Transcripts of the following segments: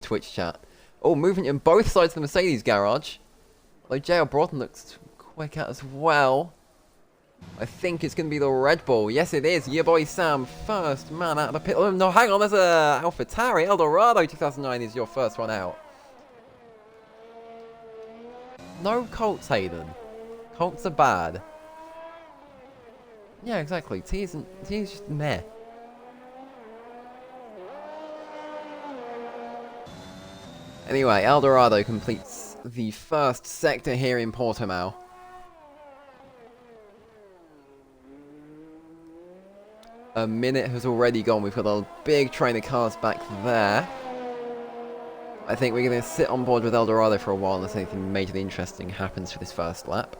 Twitch chat. Oh, movement in both sides of the Mercedes garage. Although JL Broughton looks quick out as well. I think it's going to be the Red Bull. Yes, it is. Your boy Sam, first man out of the pit. Oh, no, hang on. There's a AlphaTauri. Eldorado 2009 is your first one out. No Colts, Hayden. Colts are bad. Yeah, exactly. T is just meh. Anyway, Eldorado completes the first sector here in Portimao. A minute has already gone. We've got a big train of cars back there. I think we're going to sit on board with Eldorado for a while unless anything majorly interesting happens for this first lap.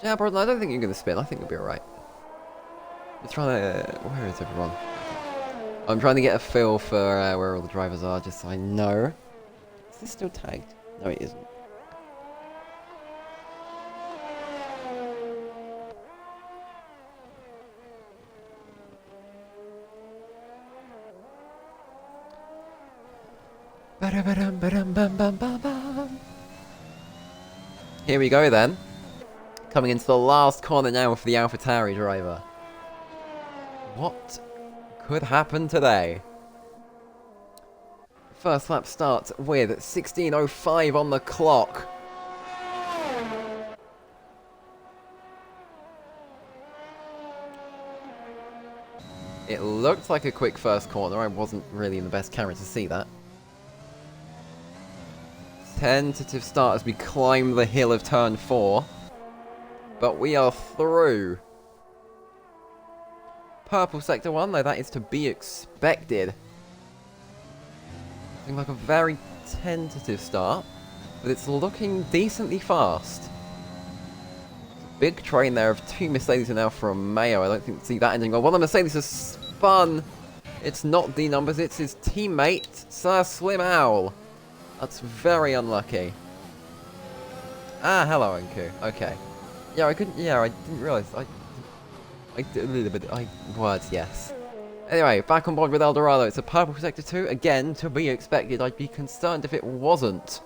Yeah, Brodin, I don't think you're going to spin. I think you'll be alright. We're trying to... where is everyone? I'm trying to get a feel for where all the drivers are, just so I know. Is this still tagged? No, it isn't. Here we go then. Coming into the last corner now for the AlphaTauri driver. What could happen today? First lap starts with 16:05 on the clock. It looked like a quick first corner. I wasn't really in the best camera to see that. Tentative start as we climb the hill of turn 4. But we are through. Purple sector 1, though that is to be expected. Looking like a very tentative start, but it's looking decently fast. Big train there of 2 Mercedes and Alfa Romeo. I don't think see that ending well. One of the Mercedes has spun. It's not D numbers, it's his teammate, Sir Slim Owl. That's very unlucky. Ah, hello, Enku. Okay. Yeah, I couldn't. Yeah, I didn't realise. I did a little bit. Words, yes. Anyway, back on board with Eldorado. It's a purple sector 2. Again, to be expected. I'd be concerned if it wasn't.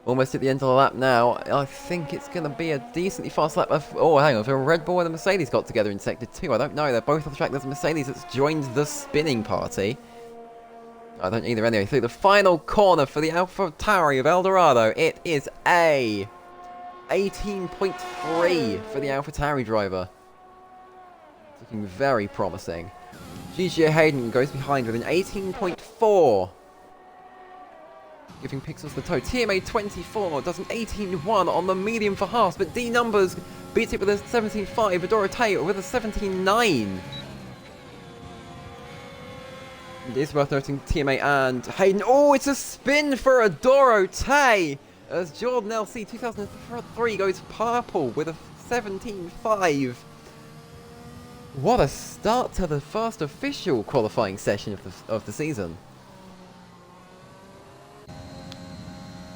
Almost at the end of the lap now. I think it's going to be a decently fast lap. Oh, hang on. If a Red Bull and a Mercedes got together in sector 2, I don't know. They're both on the track. There's a Mercedes that's joined the spinning party. I don't either anyway. Through the final corner for the AlphaTauri of Eldorado, it is a 18.3 for the AlphaTauri driver. It's looking very promising. Gigi Hayden goes behind with an 18.4. Giving Pixels the toe. TMA 24 does an 18.1 on the medium for Haas, but D Numbers beats it with a 17.5. Adora Taylor with a 17.9. It is worth noting TMA and Hayden. Oh, it's a spin for Adoro Tay as Jordan LC 2003 goes purple with a 17.5. What a start to the first official qualifying session of the season.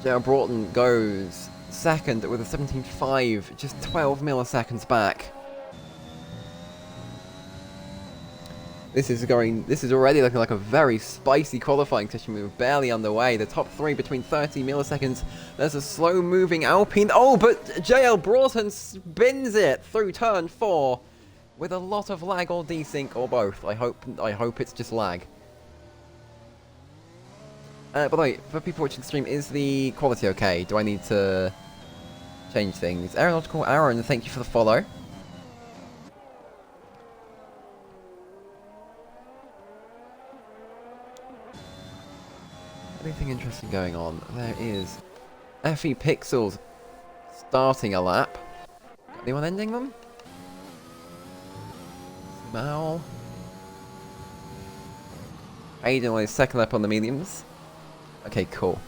JL Broughton goes second with a 17.5, just 12 milliseconds back. This is already looking like a very spicy qualifying session. We were barely underway. The top 3 between 30 milliseconds. There's a slow-moving Alpine. Oh, but JL Broughton spins it through turn 4 with a lot of lag or desync or both. I hope it's just lag. By the way, for people watching the stream, is the quality okay? Do I need to change things? Aeronautical Aaron, thank you for the follow. Anything interesting going on? There is FE Pixels starting a lap. Got anyone ending them? Mal. Aiden on his second lap on the mediums. Okay, cool.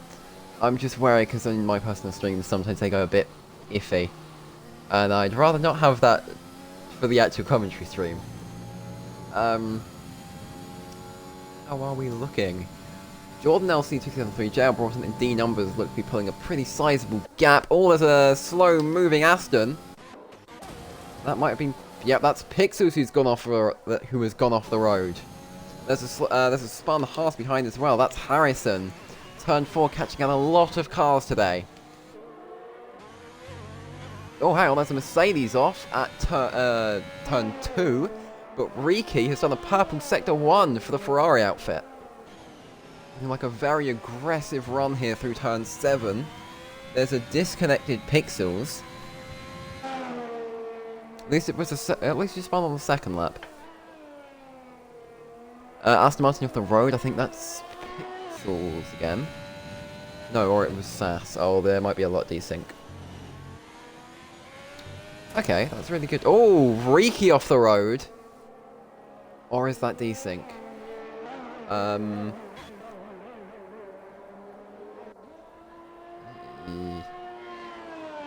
I'm just worried because in my personal streams sometimes they go a bit iffy. And I'd rather not have that for the actual commentary stream. How are we looking? Jordan LC 2003, JL Broughton and D Numbers look to be pulling a pretty sizable gap. All as a slow-moving Aston. That might have been... Yep, that's Pixels who has gone off the road. There's a spun Haas behind as well. That's Harrison. Turn 4 catching out a lot of cars today. Oh, hang on, there's a Mercedes off at turn 2. But Riki has done a purple sector 1 for the Ferrari outfit. And like a very aggressive run here through turn 7. There's a disconnected Pixels. At least it was at least you spun on the second lap. Aston Martin off the road, I think that's Pixels again. No, or it was Sass. Oh, there might be a lot desync. Okay, that's really good. Oh, Riki off the road. Or is that desync?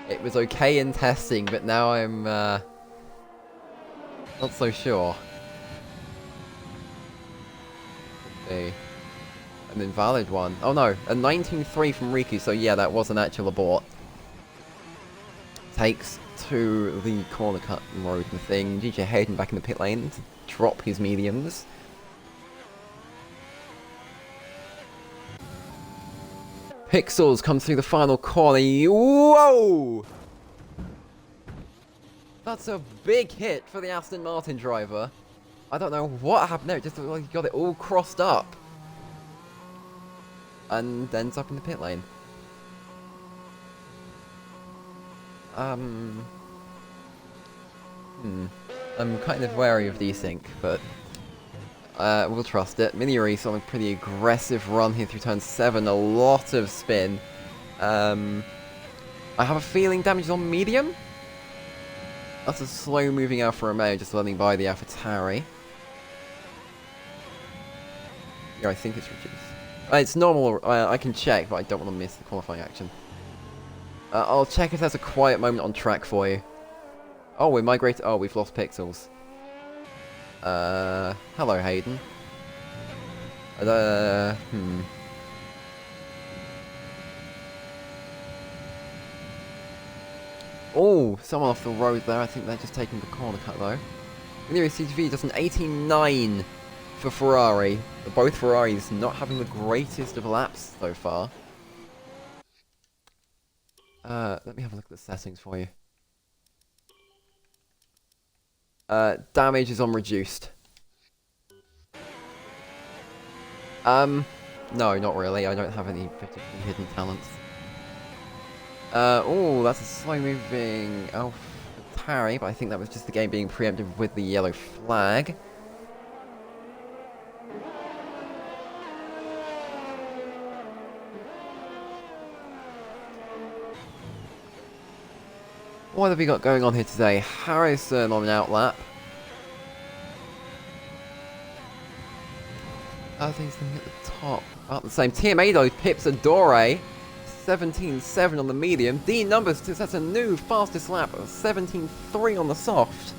It was okay in testing, but now I'm not so sure. An invalid one. Oh no, a 19.3 from Riki, so yeah, that was an actual abort. Takes to the corner cut road thing. DJ Hayden back in the pit lane to drop his mediums. Pixels comes through the final corner. Whoa! That's a big hit for the Aston Martin driver. I don't know what happened there, it just looked like he got it all crossed up. And ends up in the pit lane. I'm kind of wary of desync, but we'll trust it. Mini Reese on a pretty aggressive run here through turn 7, a lot of spin. I have a feeling damage is on medium? That's a slow moving Alfa Romeo just running by the AlphaTauri. Yeah, I think it's reduced. It's normal, I can check, but I don't want to miss the qualifying action. I'll check if there's a quiet moment on track for you. Oh, we migrated. Oh, we've lost Pixels. Hello, Hayden. Oh, someone off the road there. I think they're just taking the corner cut, though. FVC2 does an 18.9 for Ferrari. Both Ferraris not having the greatest of laps so far. Let me have a look at the settings for you. Damage is on reduced. No, not really. I don't have any particularly hidden talents. Oh, that's a slow-moving AlphaTauri, but I think that was just the game being preempted with the yellow flag. What have we got going on here today? Harrison on an outlap. Other things looking at the top. About the same. TMA though pips Adore. 17.7 on the medium. D numbers, that's a new fastest lap of 17.3 on the soft.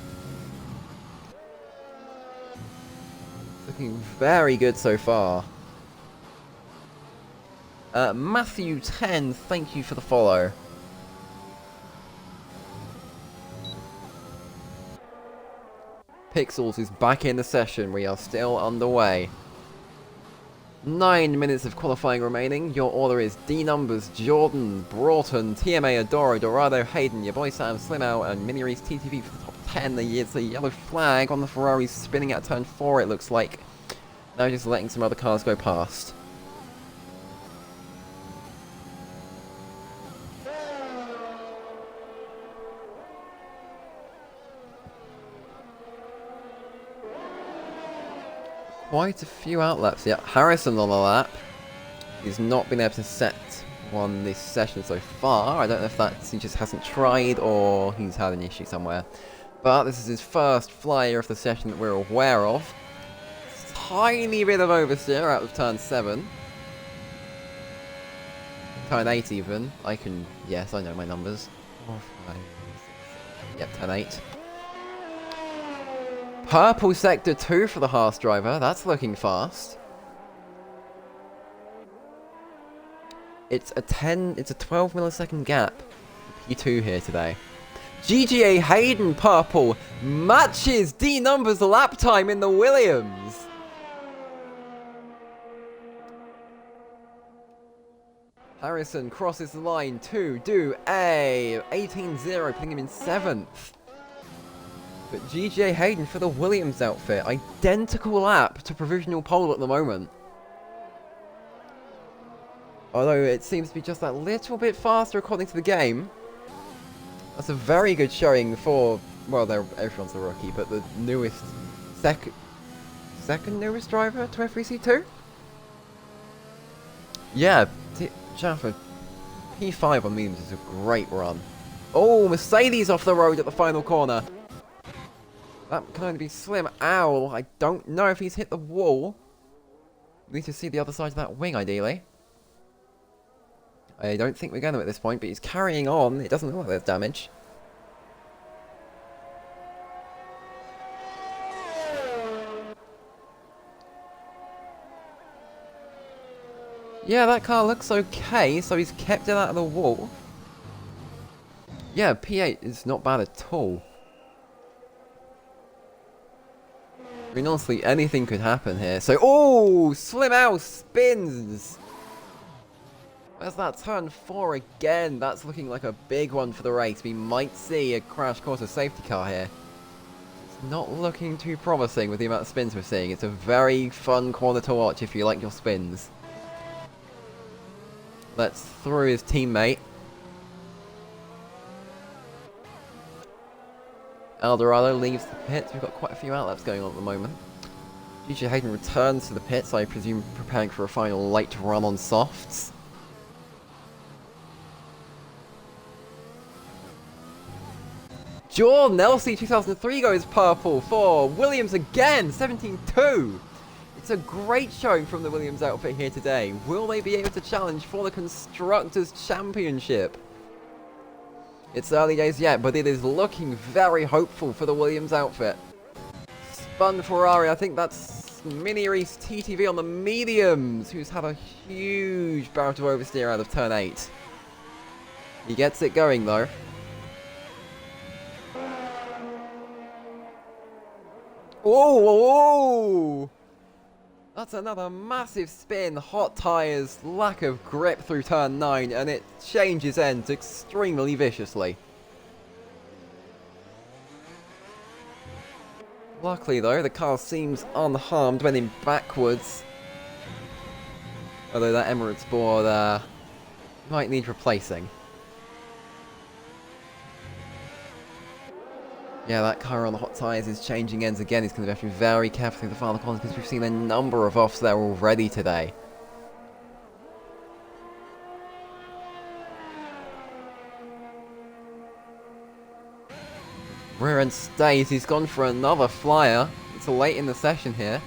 Looking very good so far. Matthew 10, thank you for the follow. Pixels is back in the session. We are still underway. 9 minutes of qualifying remaining. Your order is D Numbers, Jordan, Broughton, TMA, Adoro, Dorado, Hayden, your boy Sam, Slimow, and Mini Reese TTV for the top 10. It's a yellow flag on the Ferrari spinning at turn 4, it looks like. Now just letting some other cars go past. Quite a few outlaps. Yeah, Harrison on the lap. He's not been able to set one this session so far. I don't know if that's he just hasn't tried or he's had an issue somewhere. But this is his first flyer of the session that we're aware of. Tiny bit of oversteer out of turn 7. Turn 8 even. I can... Yes, I know my numbers. 4, 5, 6, yep, turn 8. Purple sector 2 for the Haas driver. That's looking fast. It's a 12 millisecond gap. P2 here today. GGA Hayden purple matches D Numbers lap time in the Williams. Harrison crosses the line to do a 18-0, putting him in 7th. But GJ Hayden for the Williams outfit. Identical lap to provisional pole at the moment. Although it seems to be just that little bit faster according to the game. That's a very good showing for, well, everyone's a rookie, but the newest, second newest driver to FVC2? Yeah, Jaffa, P5 on mediums is a great run. Oh, Mercedes off the road at the final corner. That can only be Slim. Ow, I don't know if he's hit the wall. We need to see the other side of that wing, ideally. I don't think we're going to at this point, but he's carrying on. It doesn't look like there's damage. Yeah, that car looks okay, so he's kept it out of the wall. Yeah, P8 is not bad at all. I mean, honestly, anything could happen here. So, oh, Slim out spins. Where's that turn 4 again? That's looking like a big one for the race. We might see a crash course of safety car here. It's not looking too promising with the amount of spins we're seeing. It's a very fun corner to watch if you like your spins. Let's through his teammate. Eldorado leaves the pits. We've got quite a few outlaps going on at the moment. GJ Hayden returns to the pits, I presume preparing for a final late run on softs. Jordan LC 2003 goes purple for Williams again, 17-2. It's a great showing from the Williams outfit here today. Will they be able to challenge for the Constructors' Championship? It's early days yet, but it is looking very hopeful for the Williams outfit. Spun Ferrari, I think that's Mini Reese TTV on the mediums, who's had a huge bout of oversteer out of turn 8. He gets it going though. Oh! That's another massive spin, hot tyres, lack of grip through turn 9, and it changes ends extremely viciously. Luckily though, the car seems unharmed when in backwards. Although that Emirates board might need replacing. Yeah, that car on the hot tyres is changing ends again. He's going to have to be very careful through the final corners because we've seen a number of offs there already today. Rear end stays. He's gone for another flyer. It's late in the session here.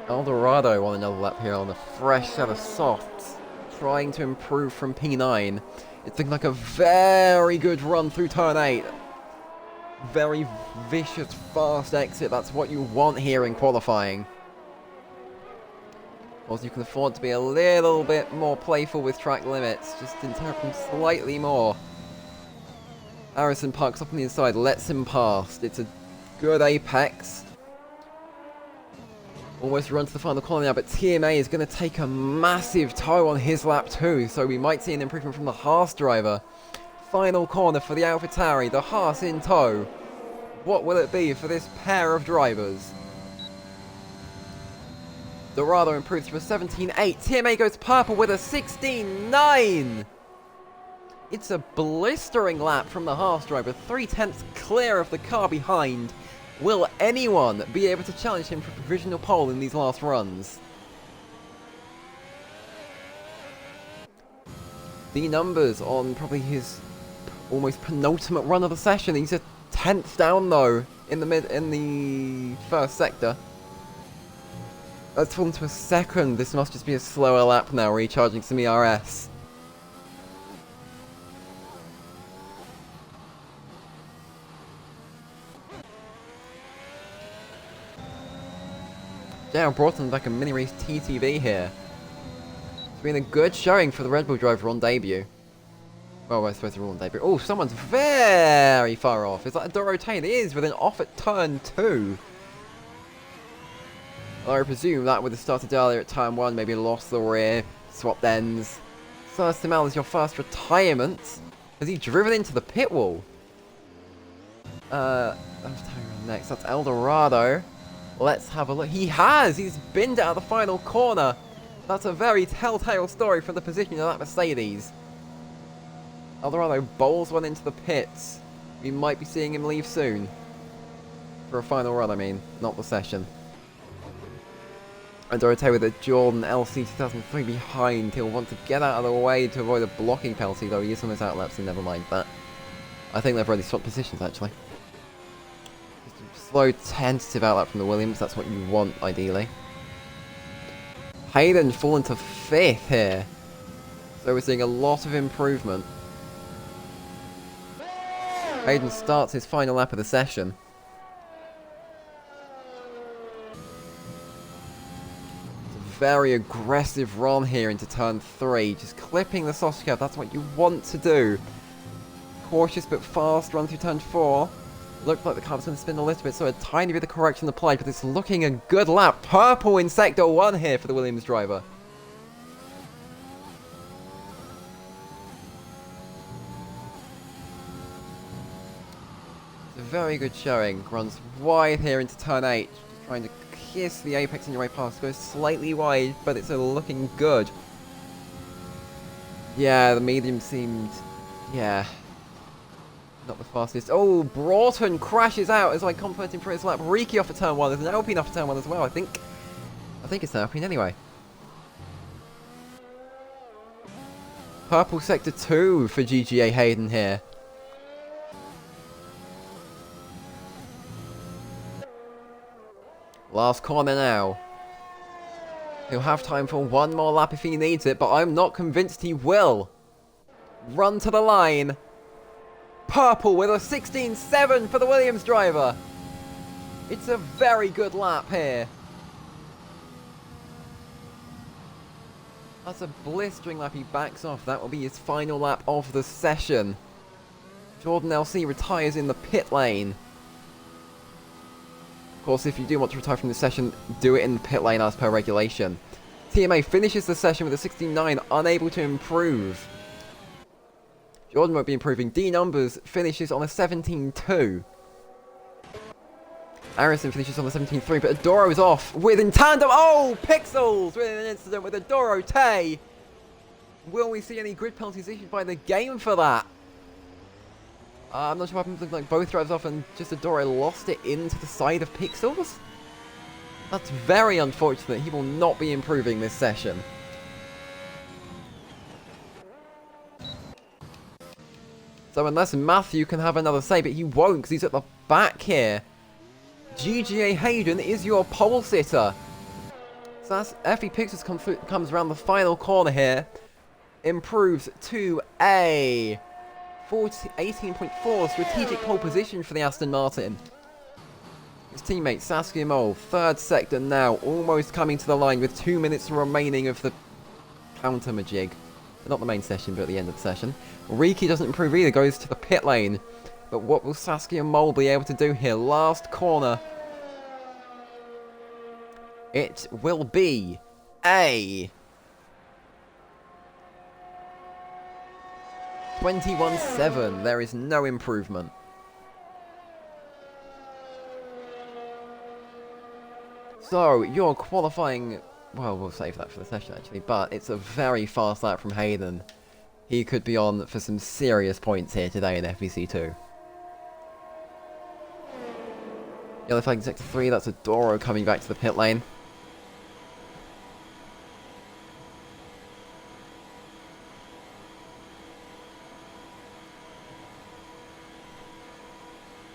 Eldorado on another lap here on a fresh set of softs, trying to improve from P9. It's looking like a very good run through turn 8. Very vicious, fast exit. That's what you want here in qualifying. Also, you can afford to be a little bit more playful with track limits, just interrupt them slightly more. Harrison parks up on the inside, lets him past. It's a good apex. Almost run to the final corner now, but TMA is going to take a massive tow on his lap too, so we might see an improvement from the Haas driver. Final corner for the AlphaTauri, the Haas in tow. What will it be for this pair of drivers? Dorado improves from a 17.8. TMA goes purple with a 16.9. It's a blistering lap from the Haas driver, 3/10 clear of the car behind. Will anyone be able to challenge him for provisional pole in these last runs? The numbers on probably his almost penultimate run of the session. He's a 10th down though in the first sector. Let's fall into a second. This must just be a slower lap now, recharging some ERS. Yeah, Broughton back a mini race TTV here. It's been a good showing for the Red Bull driver on debut. Well, I suppose they're all on debut. Oh, someone's very far off. Is that a Dorothea? It is, with an off at turn 2. I presume that would have started earlier at turn 1, maybe lost the rear, swapped ends. Mal is your first retirement. Has he driven into the pit wall? Next, that's Eldorado. Let's have a look. He has! He's binned out of the final corner. That's a very telltale story from the positioning of that Mercedes. Eldorado bowls one into the pits. We might be seeing him leave soon. For a final run, I mean, not the session. And Dorothea with a Jordan LC 2003 behind. He'll want to get out of the way to avoid a blocking penalty, though he is on his outlap, so never mind that. I think they've already swapped positions, actually. Just a slow, tentative outlap from the Williams. That's what you want, ideally. Hayden fallen to 5th here. So we're seeing a lot of improvement. Hayden starts his final lap of the session. Very aggressive run here into turn 3, just clipping the sausage curve. That's what you want to do. Cautious but fast run through turn 4. Looked like the car's going to spin a little bit, so a tiny bit of correction applied, but it's looking a good lap. Purple in sector 1 here for the Williams driver. It's a very good showing. Runs wide here into turn 8, just trying to kiss the apex on your way past. Goes slightly wide, but it's looking good. Yeah, the medium seemed... yeah. Not the fastest. Oh, Broughton crashes out as I compliment him for his lap. Riki off at turn 1. There's an Alpine off at turn 1 as well, I think. I think it's an Alpine anyway. Purple sector 2 for GGA Hayden here. Last corner now. He'll have time for one more lap if he needs it, but I'm not convinced he will. Run to the line. Purple with a 16.7 for the Williams driver. It's a very good lap here. That's a blistering lap. He backs off. That will be his final lap of the session. Jordan LC retires in the pit lane. Of course, if you do want to retire from the session, do it in the pit lane as per regulation. TMA finishes the session with a 16.9, unable to improve. Jordan won't be improving. D Numbers finishes on a 17.2. Harrison finishes on the 17.3, but Adoro is off with in tandem. Oh, Pixels with an incident with Adoro Tay. Will we see any grid penalties issued by the game for that? I'm not sure what happens. Looks like both drives off and just Adoro lost it into the side of Pixels. That's very unfortunate. He will not be improving this session. So unless Matthew can have another say, but he won't because he's at the back here. GGA Hayden is your pole sitter. So that's FE Pixels comes around the final corner here. Improves to a 18.4 strategic pole position for the Aston Martin. His teammate Saskia Mole, third sector now, almost coming to the line with 2 minutes remaining of the counter-majig. Not the main session, but at the end of the session. Riki doesn't improve either, goes to the pit lane. But what will Saskia Mole be able to do here? Last corner. It will be a 21.7. There is no improvement. So, you're qualifying... well, we'll save that for the session, actually. But it's a very fast lap from Hayden. He could be on for some serious points here today in FVC2. Yellow flag in sector 3. That's Adoro coming back to the pit lane.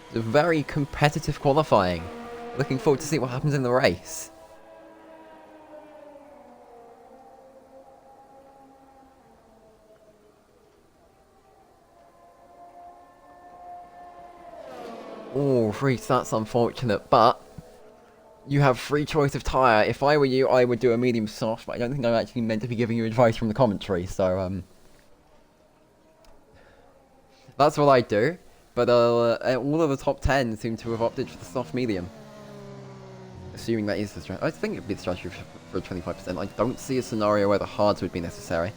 It's a very competitive qualifying. Looking forward to see what happens in the race. Oh, Reese, that's unfortunate, but you have free choice of tyre. If I were you, I would do a medium soft, but I don't think I'm actually meant to be giving you advice from the commentary, so, That's what I'd do. But all of the top 10 seem to have opted for the soft medium. Assuming that is the strategy. I think it would be the strategy for 25%. I don't see a scenario where the hards would be necessary.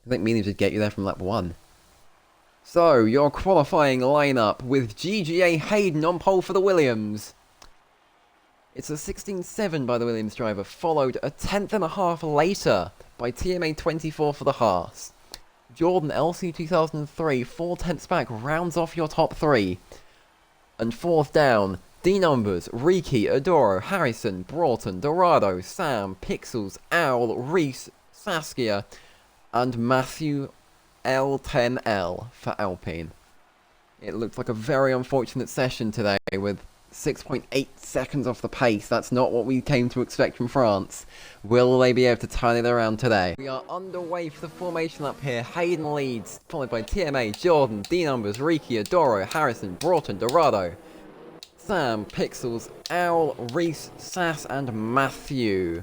I think mediums would get you there from lap 1. So, your qualifying lineup with GGA Hayden on pole for the Williams. It's a 16.7 by the Williams driver, followed a tenth and a half later by TMA 24 for the Haas. Jordan LC 2003, 4 tenths back, rounds off your top 3. And fourth down, D-Numbers, Riki, Adoro, Harrison, Broughton, Dorado, Sam, Pixels, Owl, Reese, Saskia, and Matthew L10L for Alpine. It looked like a very unfortunate session today with 6.8 seconds off the pace. That's not what we came to expect from France. Will they be able to turn it around today? We are underway for the formation lap here. Hayden leads, followed by TMA, Jordan, D-Numbers, Riki, Adoro, Harrison, Broughton, Dorado, Sam, Pixels, Owl, Reese, Sass, and Matthew.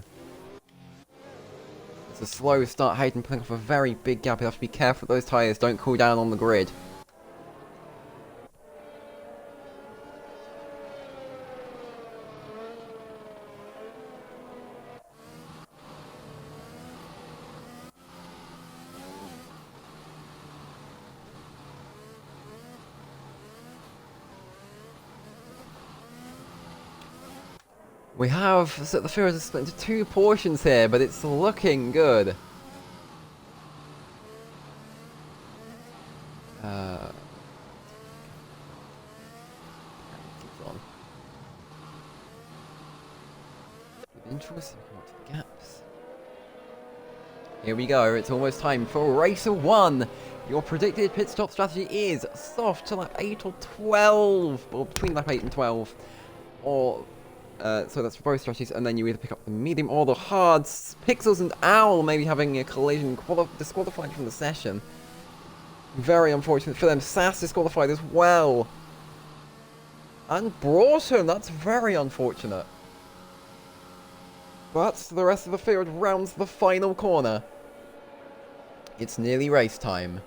It's a slow start. Hayden pulling off a very big gap. You have to be careful those tyres don't cool down on the grid. We have set the field is split into 2 portions here, but it's looking good. Interesting. What gaps? Here we go. It's almost time for race 1. Your predicted pit stop strategy is soft to lap 8 or 12, or between lap 8 and 12, or. So that's for both strategies, and then you either pick up the medium or the hards. Pixels and Owl maybe having a collision disqualified from the session. Very unfortunate for them. Sass disqualified as well. And Broughton, that's very unfortunate. But the rest of the field rounds the final corner. It's nearly race time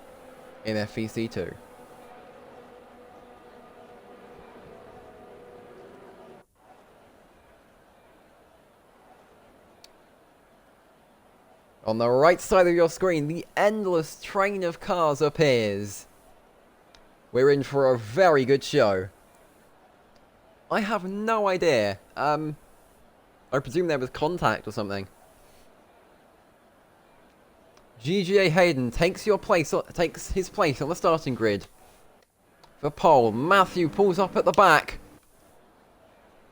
in FVC2. On the right side of your screen, the endless train of cars appears. We're in for a very good show. I have no idea. I presume there was contact or something. GGA Hayden takes his place on the starting grid. For pole, Matthew pulls up at the back.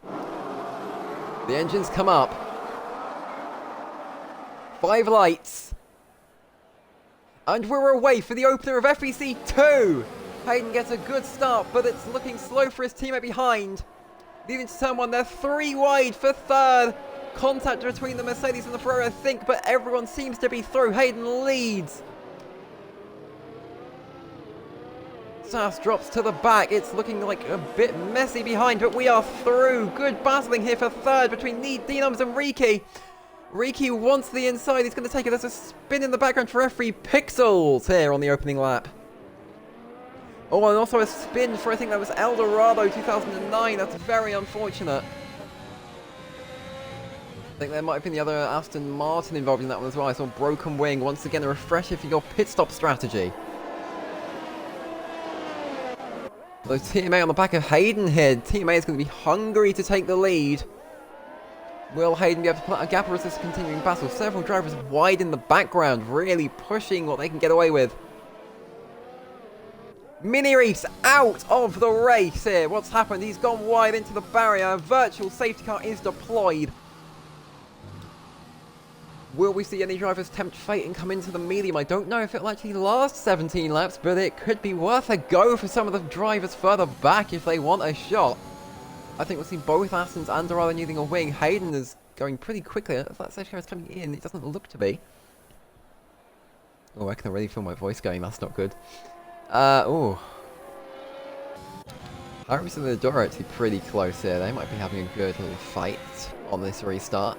The engines come up. 5 lights. And we're away for the opener of FVC2. Hayden gets a good start, but it's looking slow for his teammate behind. Leading to turn 1, they're 3 wide for third. Contact between the Mercedes and the Ferrari, I think, but everyone seems to be through. Hayden leads. Sass drops to the back. It's looking like a bit messy behind, but we are through. Good battling here for third between D-Numbers and Riki. Riki wants the inside. He's going to take it. There's a spin in the background for referee Pixels here on the opening lap. Oh, and also a spin for, I think that was Eldorado 2009. That's very unfortunate. I think there might have been the other Aston Martin involved in that one as well. I saw broken wing. Once again, a refresher for your pit stop strategy. So TMA on the back of Hayden here. TMA is going to be hungry to take the lead. Will Hayden be able to put a gap, or is this a continuing battle? Several drivers wide in the background, really pushing what they can get away with. Mini Reef's out of the race here. What's happened? He's gone wide into the barrier. A virtual safety car is deployed. Will we see any drivers tempt fate and come into the medium? I don't know if it'll actually last 17 laps, but it could be worth a go for some of the drivers further back if they want a shot. I think we'll see both Astons and Dorado using a wing. Hayden is going pretty quickly. If that safety car is coming in, it doesn't look to be. Oh, I can already feel my voice going. That's not good. Oh. Harrison and Adora are actually pretty close here. They might be having a good little fight on this restart.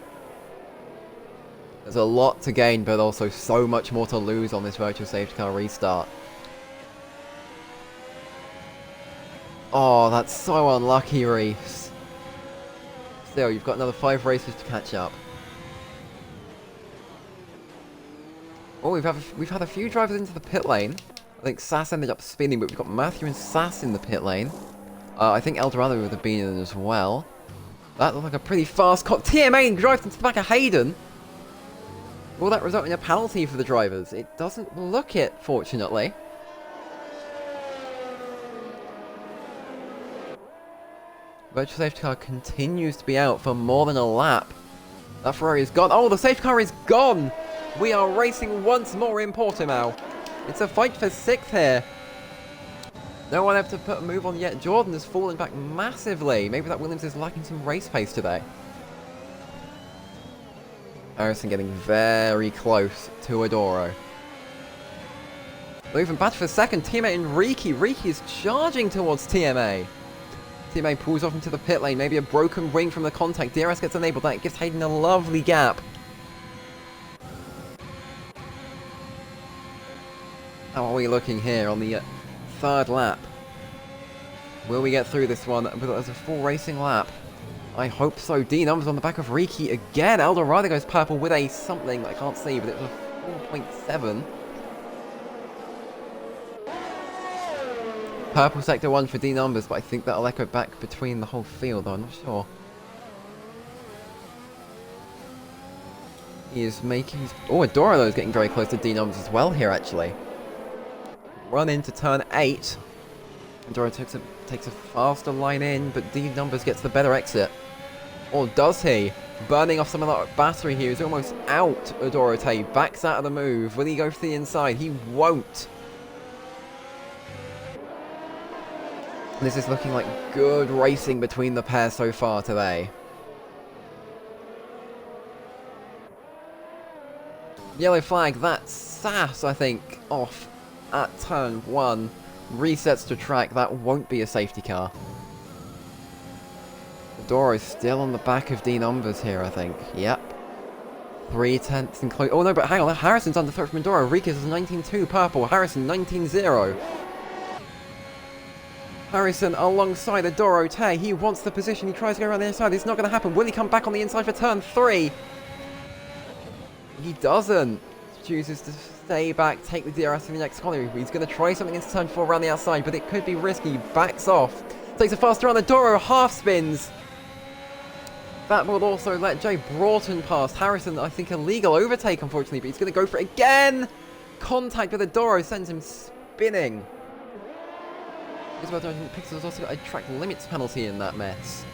There's a lot to gain, but also so much more to lose on this virtual safety car restart. Oh, that's so unlucky, Reese. Still, you've got another 5 races to catch up. Oh, we've had a few drivers into the pit lane. I think Sass ended up spinning, but we've got Matthew and Sass in the pit lane. I think Eldorado would have been in as well. That looked like a pretty fast cut. TMA drives into the back of Hayden. Will that result in a penalty for the drivers? It doesn't look it, fortunately. Virtual safety car continues to be out for more than a lap. That Ferrari is gone. Oh, the safety car is gone! We are racing once more in Portimao. It's a fight for 6th here. No one able to put a move on yet. Jordan has fallen back massively. Maybe that Williams is lacking some race pace today. Harrison getting very close to Adoro. Moving back for 2nd, TMA and Riki. Riki is charging towards TMA. TMA pulls off into the pit lane. Maybe a broken wing from the contact. DRS gets enabled. That gives Hayden a lovely gap. How are we looking here on the 3rd lap? Will we get through this one as a full racing lap? I hope so. D numbers on the back of Riki again. Eldorado goes purple with a something that I can't see, but it was a 4.7. Purple sector 1 for D numbers, but I think that'll echo back between the whole field, though I'm not sure. He is making... Oh, Adoro is getting very close to D numbers as well here, actually. Run into turn 8. Adoro takes a faster line in, but D numbers gets the better exit. Or does he? Burning off some of that battery here. He's almost out, Adorote. Backs out of the move. Will he go for the inside? He won't. This is looking like good racing between the pairs so far today. Yellow flag, that's Sass, I think, off at turn 1. Resets to track, that won't be a safety car. Adoro is still on the back of D numbers here, I think. Yep. 3/10 and close. Oh no, but hang on, Harrison's under threat from Adoro. Rikas is 19.2 purple, Harrison 19.0. Harrison alongside Adoro Tay. He wants the position. He tries to go around the inside. It's not going to happen. Will he come back on the inside for turn 3? He doesn't. Chooses to stay back, take the DRS in the next corner. He's going to try something into turn 4 around the outside, but it could be risky. He backs off. Takes a faster run. Adoro half spins. That will also let Jay Broughton past. Harrison, I think, a legal overtake, unfortunately, but he's going to go for it again. Contact with Adoro sends him spinning. Pixel's also got a track limits penalty in that mess.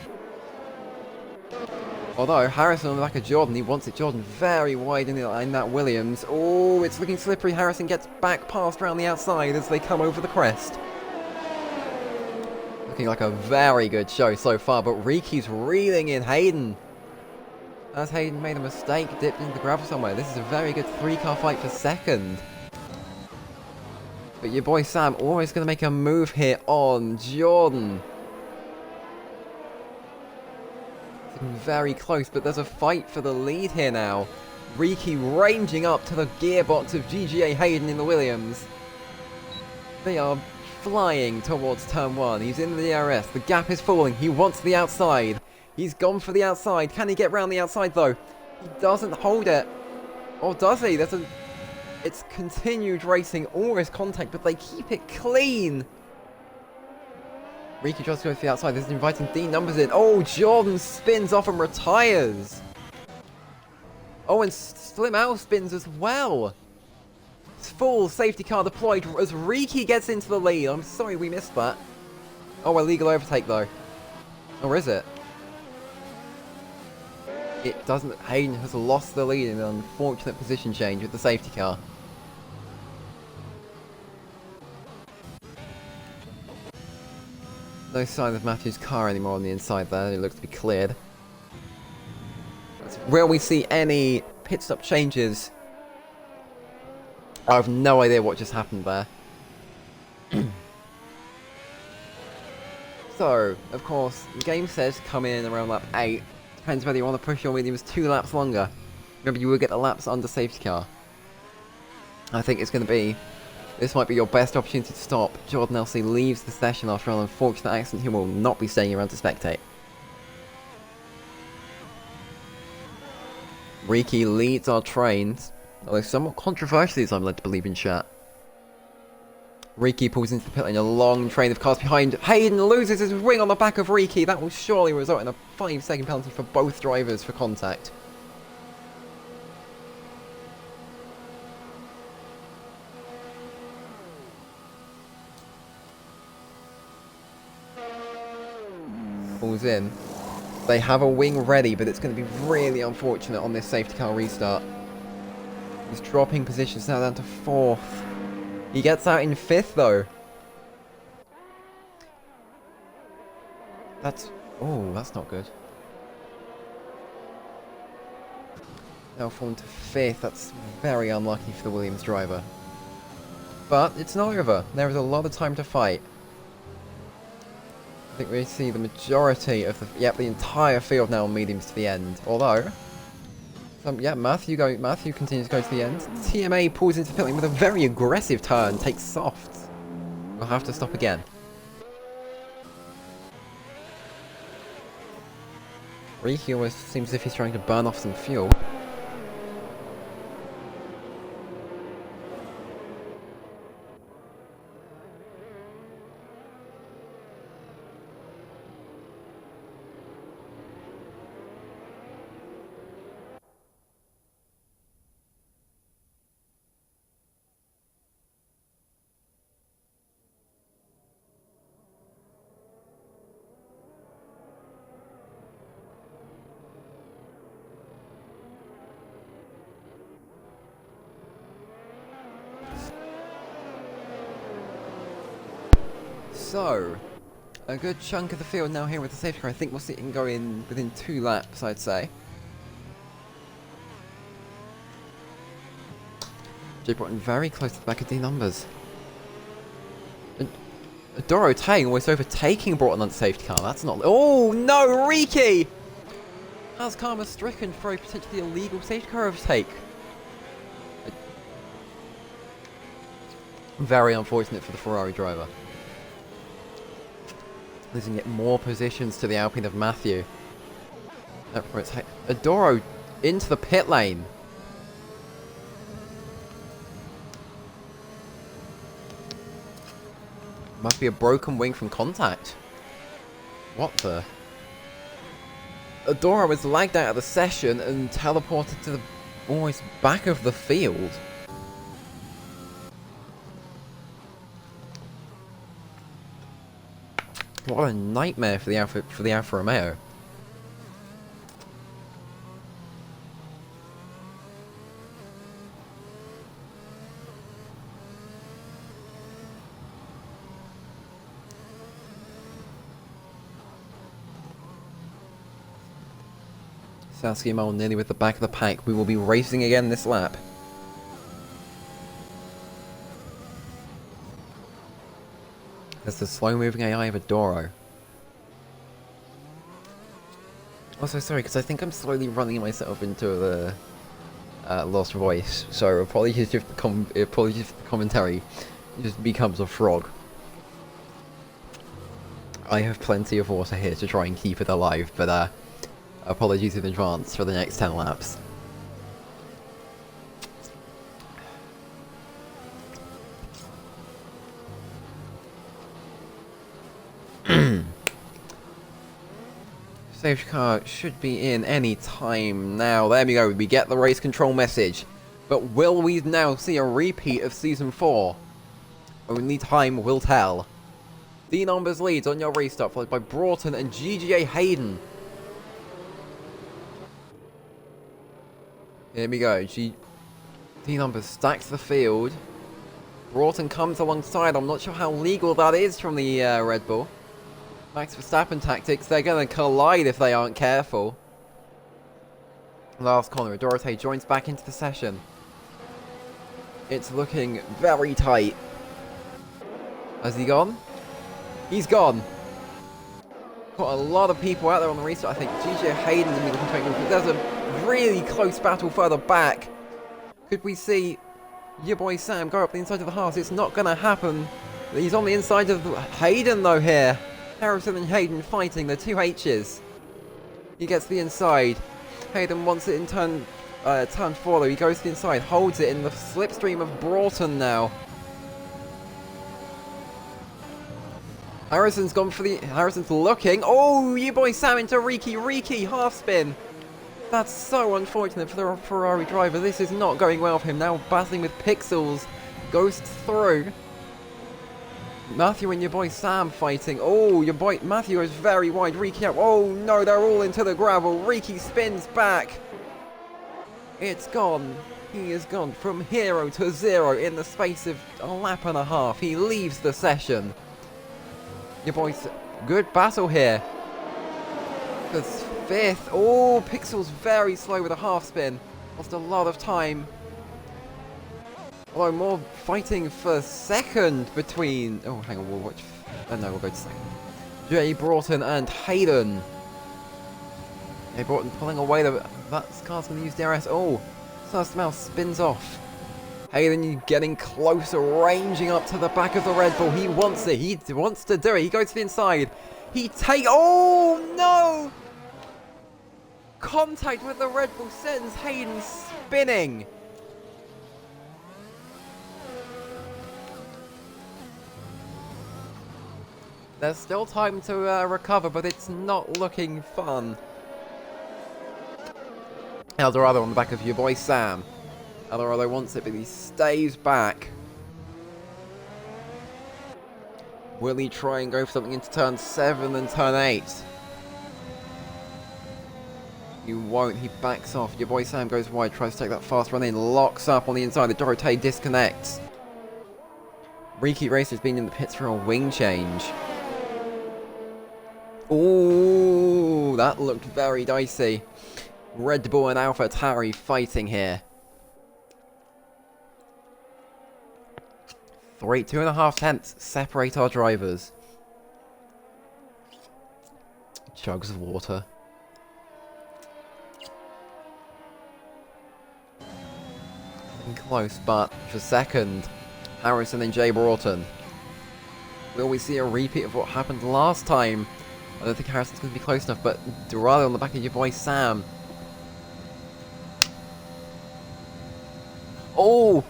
Although, Harrison on the back of Jordan, he wants it. Jordan very wide in that Williams. Oh, it's looking slippery. Harrison gets back past around the outside as they come over the crest. Looking like a very good show so far, but Riki's reeling in Hayden. Has Hayden made a mistake, dipped into the gravel somewhere? This is a very good 3-car fight for 2nd. But your boy Sam always going to make a move here on Jordan. Very close, but there's a fight for the lead here now. Riki ranging up to the gearbox of GGA Hayden in the Williams. They are flying towards turn 1. He's in the DRS. The gap is falling. He wants the outside. He's gone for the outside. Can he get round the outside though? He doesn't hold it. Or does he? It's continued racing, almost contact, but they keep it clean. Riki tries to go to the outside. This is inviting D numbers in. Oh, Jordan spins off and retires. Oh, and Slim Al spins as well. Full safety car deployed as Riki gets into the lead. I'm sorry we missed that. Oh, a legal overtake though. Or is it? It doesn't. Hayden has lost the lead in an unfortunate position change with the safety car. No sign of Matthew's car anymore on the inside there. It looks to be cleared. Will we see any pit stop changes? I have no idea what just happened there. So, of course, the game says come in around lap 8. Depends whether you want to push your mediums 2 laps longer. Remember, you will get the laps under safety car. I think it's going to be... This might be your best opportunity to stop. Jordan Elsey leaves the session after an unfortunate accident. He will not be staying around to spectate. Riki leads our trains, although somewhat controversially, as I'm led to believe in chat. Riki pulls into the pit lane, a long train of cars behind. Hayden loses his wing on the back of Riki. That will surely result in a 5-second penalty for both drivers for contact. Pulls in. They have a wing ready, but it's going to be really unfortunate on this safety car restart. He's dropping positions now down to 4th. He gets out in 5th though. That's... Oh, that's not good. Now fallen to 5th. That's very unlucky for the Williams driver. But it's not over. There is a lot of time to fight. I think we see the majority of the... Yep, the entire field now on mediums to the end. Although... Matthew continues to go to the end. TMA pulls into the pit lane with a very aggressive turn. Takes softs. We'll have to stop again. Riki almost seems as if he's trying to burn off some fuel. So, a good chunk of the field now here with the safety car. I think we'll see it can go in within 2 laps, I'd say. Jay Broughton very close to the back of D numbers. Doro Tang almost overtaking Broughton on the safety car. That's not... Oh, no, Riki! Has karma stricken for a potentially illegal safety car overtake. Very unfortunate for the Ferrari driver. Losing yet more positions to the Alpine of Matthew. Adoro into the pit lane. Must be a broken wing from contact. What the? Adoro was lagged out of the session and teleported to the almost back of the field. What a nightmare for the Alfa Romeo. Sasuke Mole nearly with the back of the pack. We will be racing again this lap. There's the slow-moving AI of Adoro. Also, sorry, because I think I'm slowly running myself into the lost voice. So apologies if the commentary just becomes a frog. I have plenty of water here to try and keep it alive, but apologies in advance for the next 10 laps. Safety car should be in any time now. There we go. We get the race control message. But will we now see a repeat of Season 4? Only time will tell. D numbers leads on your restart, followed by Broughton and GGA Hayden. Here we go. D numbers stacks the field. Broughton comes alongside. I'm not sure how legal that is from the Red Bull. Max Verstappen tactics, they're going to collide if they aren't careful. Last corner, Dorothée joins back into the session. It's looking very tight. Has he gone? He's gone. Got a lot of people out there on the restart. I think GJ Hayden is going to be looking to make them. really close battle further back. Could we see your boy Sam go up the inside of the halves? It's not going to happen. He's on the inside of Hayden though here. Harrison and Hayden fighting, the two H's. He gets the inside. Hayden wants it in turn 4 though. He goes to the inside, holds it in the slipstream of Broughton now. Harrison's looking. Oh, you boy Sam into Riki, half spin. That's so unfortunate for the Ferrari driver. This is not going well for him. Now battling with Pixels. Goes through. Matthew and your boy Sam fighting. Oh, your boy Matthew goes very wide. Riki out. Oh no, they're all into the gravel. Riki spins back. It's gone. He is gone from hero to zero in the space of a lap and a half. He leaves the session. Your boy's good battle here. Because fifth. Oh, Pixel's very slow with a half spin. Lost a lot of time. Although more fighting for second between... Oh, hang on, we'll watch... Oh no, we'll go to second. Jay Broughton and Hayden. Jay Broughton pulling away the... That car's going to use DRS. Oh, First Mouse spins off. Hayden getting closer, ranging up to the back of the Red Bull. He wants it. He wants to do it. He goes to the inside. Oh, no! Contact with the Red Bull sends Hayden spinning. There's still time to recover, but it's not looking fun. Eldorado on the back of your boy Sam. Eldorado wants it, but he stays back. Will he try and go for something into turn 7 and turn 8? He won't. He backs off. Your boy Sam goes wide, tries to take that fast run in, locks up on the inside. The Dorothée disconnects. Riki Racer's been in the pits for a wing change. Ooh, that looked very dicey. Red Bull and AlphaTauri fighting here. 2.5 tenths separate our drivers. Jugs of water. Close, but for second, Harrison and Jay Broughton. Will we see a repeat of what happened last time? I don't think Harrison's going to be close enough, but Dorado on the back of your boy Sam. Oh!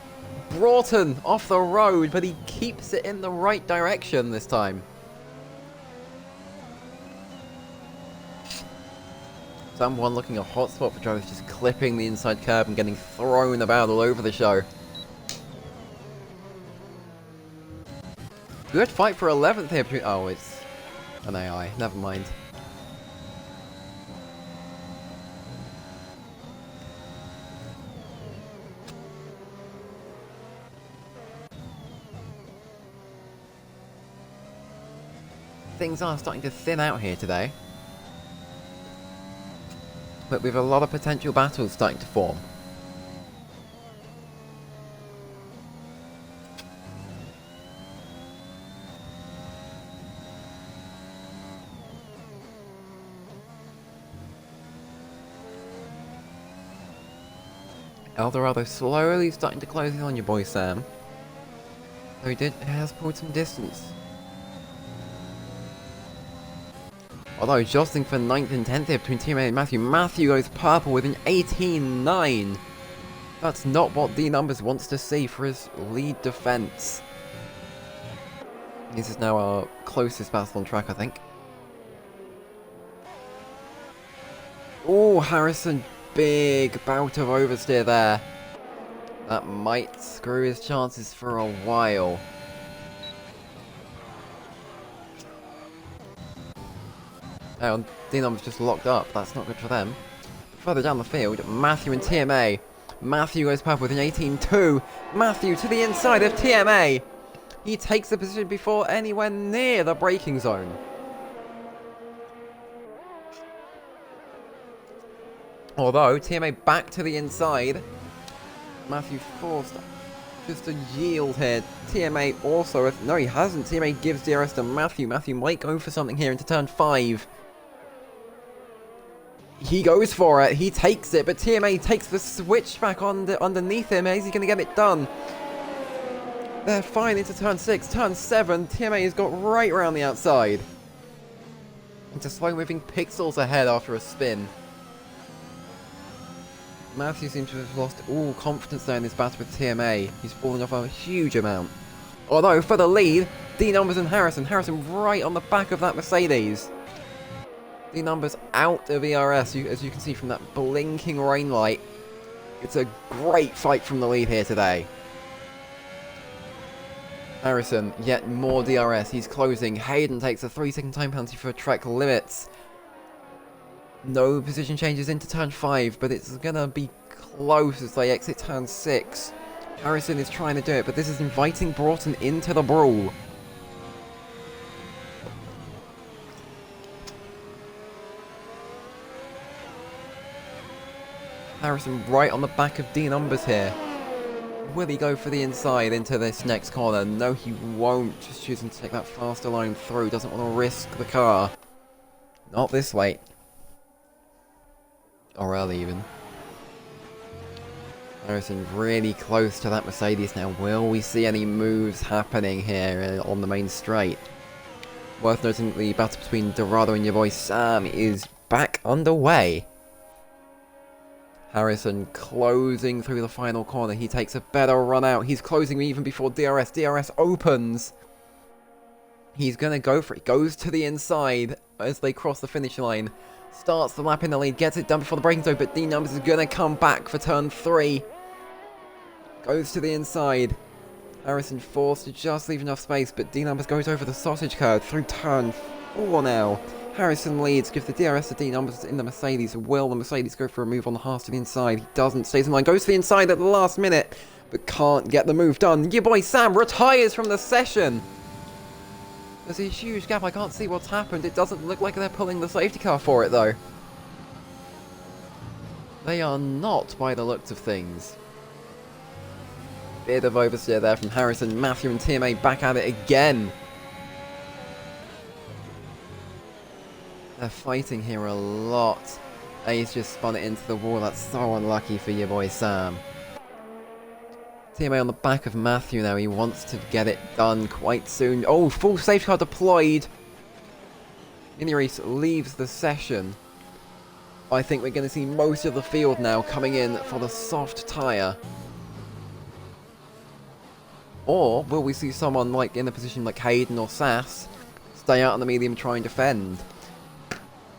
Broughton off the road, but he keeps it in the right direction this time. Someone looking a hot spot for drivers, just clipping the inside curb and getting thrown about all over the show. Good fight for 11th here between... Oh, it's an AI. Never mind. Things are starting to thin out here today. But with a lot of potential battles starting to form. Eldorado slowly starting to close in on your boy Sam. Though he has pulled some distance. Although jostling for 9th and 10th here between teammate and Matthew. Matthew goes purple with an 18.9. That's not what D Numbers wants to see for his lead defense. This is now our closest battle on track, I think. Oh, Harrison, big bout of oversteer there. That might screw his chances for a while. Oh, D-Num's just locked up. That's not good for them. Further down the field, Matthew and TMA. Matthew goes purple with an 18.2. Matthew to the inside of TMA. He takes the position before anywhere near the braking zone. Although, TMA back to the inside. Matthew forced just a yield here. TMA also... No, he hasn't. TMA gives DRS to Matthew. Matthew might go for something here into turn 5. He goes for it. He takes it, but TMA takes the switchback underneath him. Is he going to get it done? They're fine into turn 6. Turn 7, TMA has got right around the outside. Into slow-moving pixels ahead after a spin. Matthew seems to have lost all confidence there in this battle with TMA. He's fallen off a huge amount. Although, for the lead, D-Numbers and Harrison. Harrison right on the back of that Mercedes. D-Numbers out of ERS, as you can see from that blinking rain light. It's a great fight from the lead here today. Harrison, yet more DRS. He's closing. Hayden takes a 3-second time penalty for track limits. No position changes into turn 5, but it's going to be close as they exit turn 6. Harrison is trying to do it, but this is inviting Broughton into the brawl. Harrison right on the back of D-Numbers here. Will he go for the inside into this next corner? No, he won't. Just choosing to take that faster line through. Doesn't want to risk the car. Not this late. Or early even. Harrison really close to that Mercedes now. Will we see any moves happening here on the main straight? Worth noting that the battle between Dorado and your boy Sam is back underway. Harrison closing through the final corner. He takes a better run out. He's closing even before DRS. DRS opens. He's going to go for it. Goes to the inside as they cross the finish line. Starts the lap in the lead. Gets it done before the braking zone. But D-Numbers is going to come back for turn 3. Goes to the inside. Harrison forced to just leave enough space. But D-Numbers goes over the sausage curve through turn 4 now. Harrison leads, gives the DRS to D-Numbers in the Mercedes. Will the Mercedes go for a move on the Haas to the inside? He doesn't, stays in line, goes to the inside at the last minute, but can't get the move done. Your boy Sam retires from the session. There's a huge gap, I can't see what's happened. It doesn't look like they're pulling the safety car for it though. They are not, by the looks of things. Bit of oversteer there from Harrison. Matthew and TMA back at it again. They're fighting here a lot. A's just spun it into the wall. That's so unlucky for your boy Sam. TMA on the back of Matthew now. He wants to get it done quite soon. Oh, full safety car deployed. Mini Reese leaves the session. I think we're going to see most of the field now coming in for the soft tyre. Or will we see someone like in a position like Hayden or Sass stay out on the medium, try and defend?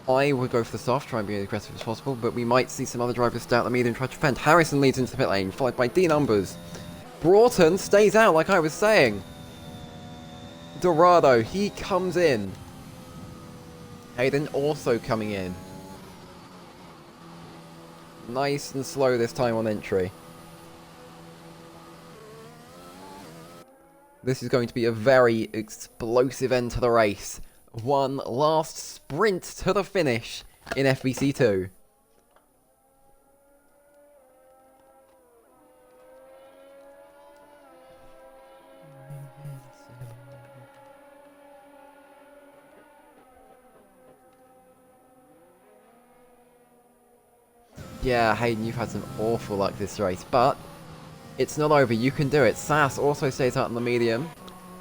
I would go for the soft, try and be as aggressive as possible, but we might see some other drivers stay out the medium and try to defend. Harrison leads into the pit lane, followed by D-Numbers. Broughton stays out, like I was saying. Dorado, he comes in. Hayden also coming in. Nice and slow this time on entry. This is going to be a very explosive end to the race. One last sprint to the finish in FVC2. Yeah, Hayden, you've had some awful luck this race, but it's not over. You can do it. Sass also stays out in the medium.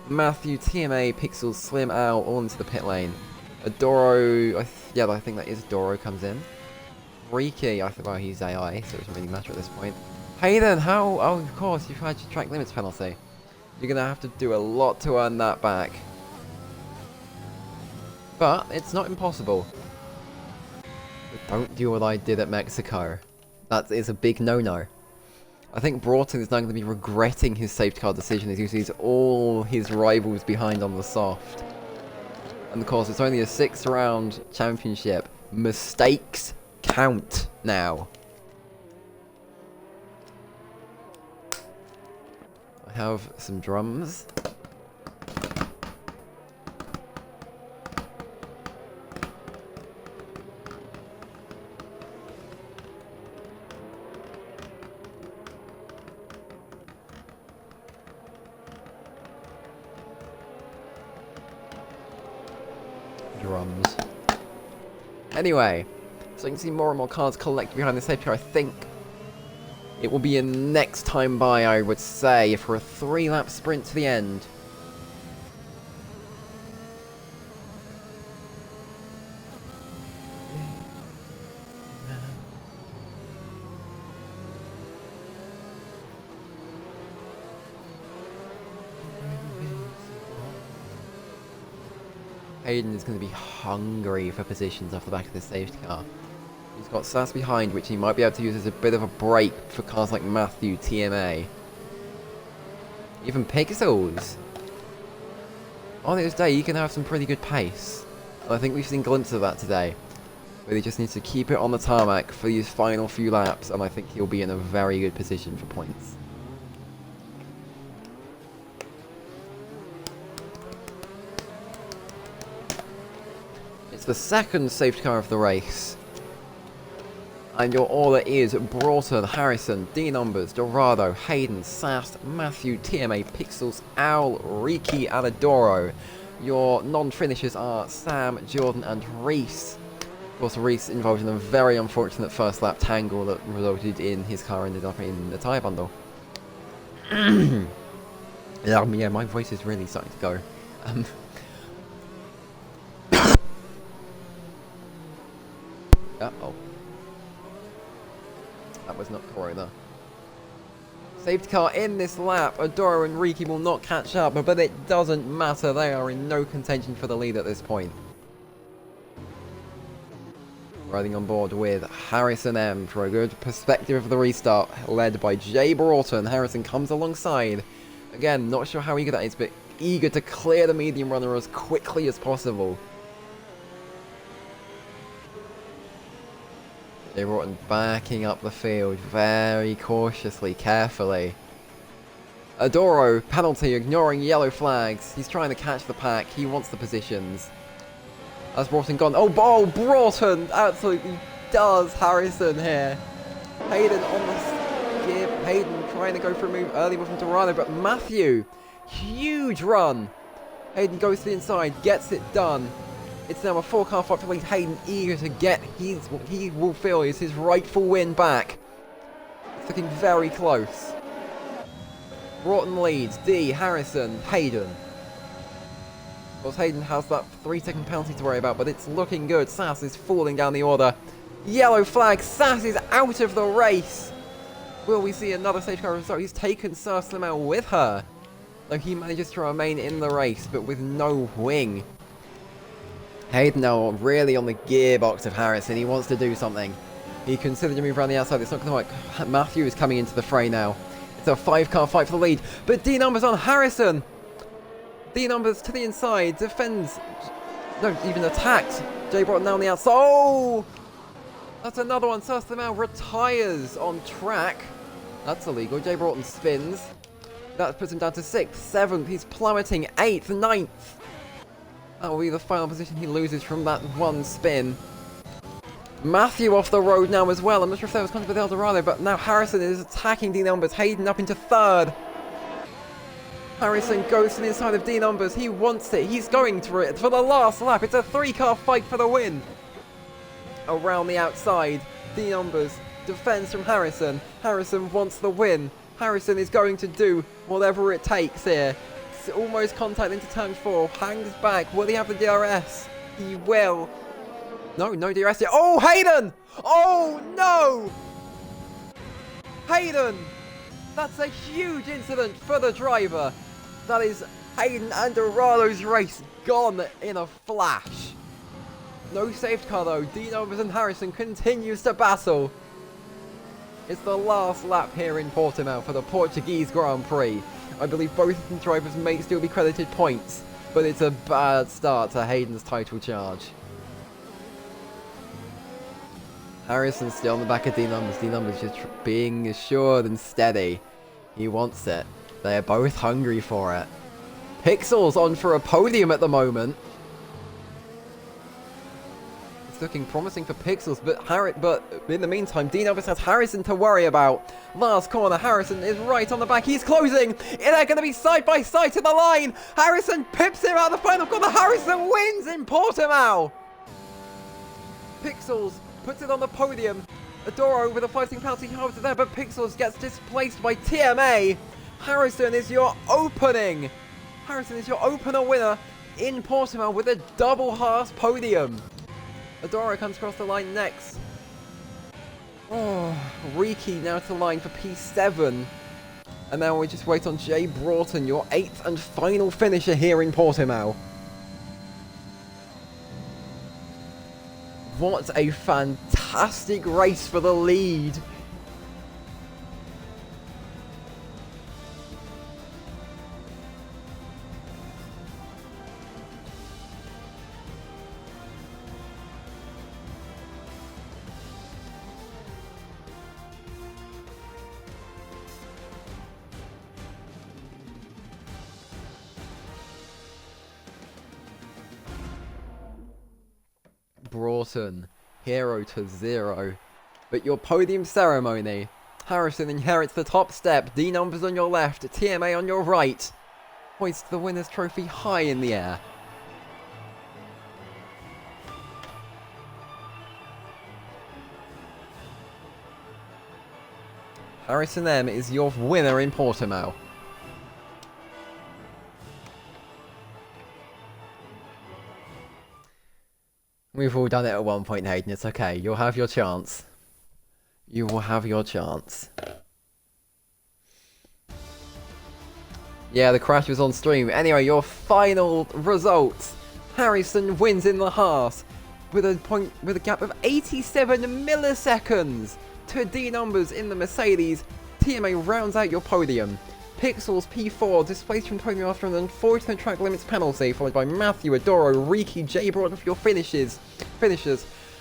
Matthew, TMA, Pixels, Slim, Al, all into the pit lane. Adoro, yeah, I think that is Adoro comes in. Riki, well, he's AI, so it doesn't really matter at this point. Hayden, how? Oh, of course, you've had your track limits penalty. You're going to have to do a lot to earn that back. But it's not impossible. But don't do what I did at Mexico. That is a big no-no. I think Broughton is now going to be regretting his safety car decision as he sees all his rivals behind on the soft. And of course, it's only a 6-round championship. Mistakes count now. I have some drums. Anyway, So you can see more and more cars collect behind the safety car. I think it will be a next time by, I would say, for a 3-lap sprint to the end. Hayden is going to be hungry for positions off the back of this safety car. He's got Sass behind, which he might be able to use as a bit of a break for cars like Matthew, TMA. Even Pixels. On his day, he can have some pretty good pace. And I think we've seen glimpses of that today. But he just needs to keep it on the tarmac for these final few laps, and I think he'll be in a very good position for points. It's the second safety car of the race. And your order is Broughton, Harrison, D Numbers, Dorado, Hayden, Sass, Matthew, TMA, Pixels, Owl, Riki, and Adoro. Your non-finishers are Sam, Jordan, and Reese. Of course, Reese involved in a very unfortunate first lap tangle that resulted in his car ended up in the tyre bundle. Yeah, my voice is really starting to go. Uh-oh. That was not Corona. Safety car in this lap. Adoro and Riki will not catch up, but it doesn't matter. They are in no contention for the lead at this point. Riding on board with Harrison M for a good perspective of the restart, led by Jay Broughton. Harrison comes alongside. Again, not sure how eager that is, but eager to clear the medium runner as quickly as possible. Jay Broughton backing up the field very cautiously, carefully. Adoro, penalty, ignoring yellow flags. He's trying to catch the pack. He wants the positions. Has Broughton gone? Oh, Broughton absolutely does Harrison here. Hayden on the skip. Hayden trying to go for a move early with Dorado, but Matthew, huge run. Hayden goes to the inside, gets it done. It's now a 4-car fight for lead. Hayden eager to get what he will feel is his rightful win back. It's looking very close. Broughton leads. D, Harrison, Hayden. Of course, Hayden has that 3-second penalty to worry about, but it's looking good. Sass is falling down the order. Yellow flag. Sass is out of the race. Will we see another safety car result? He's taken Sass with her. Though he manages to remain in the race, but with no wing. Hayden now really on the gearbox of Harrison. He wants to do something. He considered to move around the outside. It's not going to work. Matthew is coming into the fray now. It's a 5-car fight for the lead. But D Numbers on Harrison. D Numbers to the inside. Defends. No, even attacked. Jay Broughton now on the outside. Oh! That's another one. Sustermau retires on track. That's illegal. Jay Broughton spins. That puts him down to 6th, 7th. He's plummeting. 8th, 9th. That will be the final position he loses from that one spin. Matthew off the road now as well. I'm not sure if that was contact with Eldorado, but now Harrison is attacking D Numbers. Hayden up into 3rd. Harrison goes to the inside of D Numbers. He wants it. He's going for it for the last lap. It's a 3-car fight for the win. Around the outside, D Numbers defends from Harrison. Harrison wants the win. Harrison is going to do whatever it takes here. Almost contact into turn 4. Hangs back. Will he have the DRS? He will. No DRS yet. Oh, Hayden! Oh, no! Hayden! That's a huge incident for the driver. That is Hayden and Dorado's race gone in a flash. No safety car though. D Numbers and Harrison continues to battle. It's the last lap here in Portimao for the Portuguese Grand Prix. I believe both of the drivers may still be credited points, but it's a bad start to Hayden's title charge. Harrison's still on the back of D Numbers. D Numbers just being assured and steady. He wants it. They are both hungry for it. Pixel's on for a podium at the moment. It's looking promising for Pixels, but in the meantime, D Numbers has Harrison to worry about. Last corner, Harrison is right on the back. He's closing. They're going to be side by side to the line. Harrison pips him out of the final corner. Harrison wins in Portimao. Pixels puts it on the podium. Adoro with a fighting penalty harvester there, but Pixels gets displaced by TMA. Harrison is your opener winner in Portimao with a double Haas podium. Adoro comes across the line next. Oh, Riki now to the line for P7. And now we just wait on Jay Broughton, your 8th and final finisher here in Portimao. What a fantastic race for the lead. Broughton, hero to 0. But your podium ceremony, Harrison inherits the top step, D numbers on your left, TMA on your right. Hoists the winner's trophy high in the air. Harrison M is your winner in Portimao. We've all done it at one point, Hayden. It's okay. You'll have your chance. You will have your chance. Yeah, the crash was on stream. Anyway, your final results. Harrison wins in the Haas with a gap of 87 milliseconds to D numbers in the Mercedes. TMA rounds out your podium. Pixels P4 displaced from podium after an unfortunate track limits penalty, followed by Matthew, Adoro, Riki, Jay Broughton for your finishers.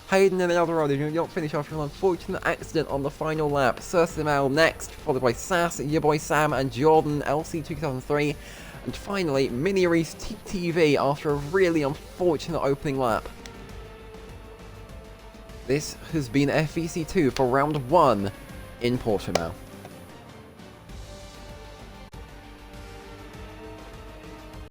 Hayden and Eldorado did not finish after an unfortunate accident on the final lap. Sursimal next, followed by Sass, your boy Sam, and Jordan, LC 2003. And finally, Mini Reese TTV after a really unfortunate opening lap. This has been FVC2 for round 1 in Portimao.